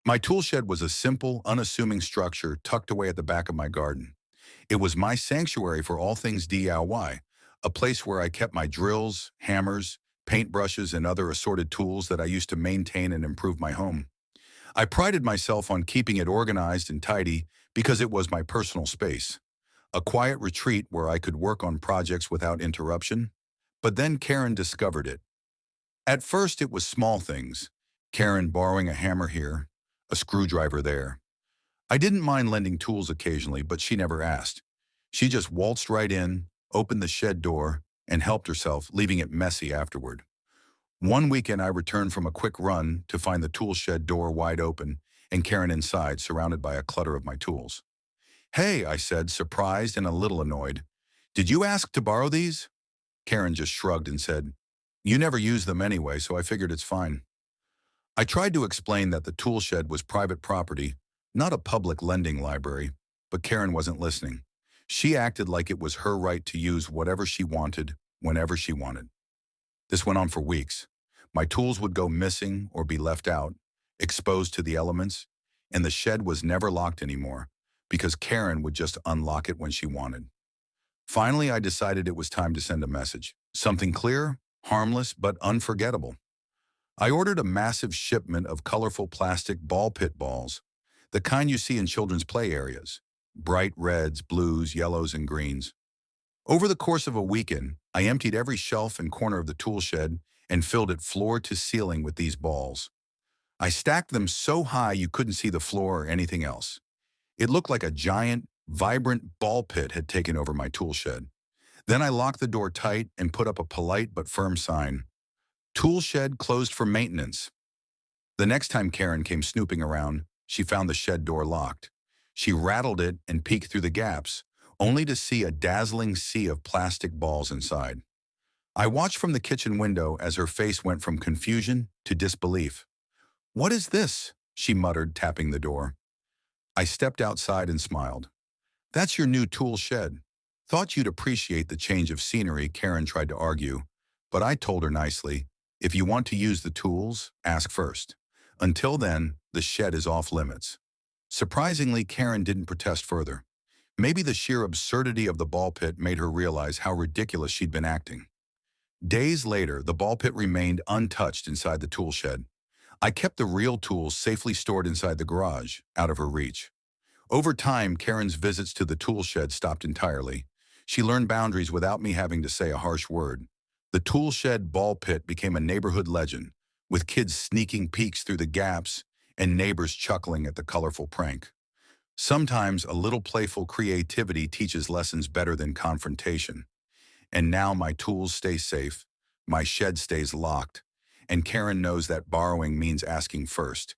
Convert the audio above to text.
My tool shed was a simple, unassuming structure tucked away at the back of my garden. It was my sanctuary for all things DIY, a place where I kept my drills, hammers, paintbrushes, and other assorted tools that I used to maintain and improve my home. I prided myself on keeping it organized and tidy because it was my personal space, a quiet retreat where I could work on projects without interruption. But then Karen discovered it. At first, it was small things. Karen borrowing a hammer here, a screwdriver there. I didn't mind lending tools occasionally, but she never asked. She just waltzed right in, opened the shed door, and helped herself, leaving it messy afterward. One weekend, I returned from a quick run to find the tool shed door wide open and Karen inside, surrounded by a clutter of my tools. "Hey," I said, surprised and a little annoyed. "Did you ask to borrow these?" Karen just shrugged and said, "You never use them anyway, so I figured it's fine." I tried to explain that the tool shed was private property, not a public lending library, but Karen wasn't listening. She acted like it was her right to use whatever she wanted, whenever she wanted. This went on for weeks. My tools would go missing or be left out, exposed to the elements, and the shed was never locked anymore because Karen would just unlock it when she wanted. Finally, I decided it was time to send a message. Something clear, harmless, but unforgettable. I ordered a massive shipment of colorful plastic ball pit balls, the kind you see in children's play areas, bright reds, blues, yellows, and greens. Over the course of a weekend, I emptied every shelf and corner of the tool shed and filled it floor to ceiling with these balls. I stacked them so high you couldn't see the floor or anything else. It looked like a giant, vibrant ball pit had taken over my tool shed. Then I locked the door tight and put up a polite but firm sign. "Tool shed closed for maintenance." The next time Karen came snooping around, she found the shed door locked. She rattled it and peeked through the gaps, only to see a dazzling sea of plastic balls inside. I watched from the kitchen window as her face went from confusion to disbelief. "What is this?" she muttered, tapping the door. I stepped outside and smiled. "That's your new tool shed. Thought you'd appreciate the change of scenery," Karen tried to argue, but I told her nicely, "If you want to use the tools, ask first. Until then, the shed is off limits." Surprisingly, Karen didn't protest further. Maybe the sheer absurdity of the ball pit made her realize how ridiculous she'd been acting. Days later, the ball pit remained untouched inside the tool shed. I kept the real tools safely stored inside the garage, out of her reach. Over time, Karen's visits to the tool shed stopped entirely. She learned boundaries without me having to say a harsh word. The tool shed ball pit became a neighborhood legend, with kids sneaking peeks through the gaps and neighbors chuckling at the colorful prank. Sometimes a little playful creativity teaches lessons better than confrontation. And now my tools stay safe, my shed stays locked, and Karen knows that borrowing means asking first,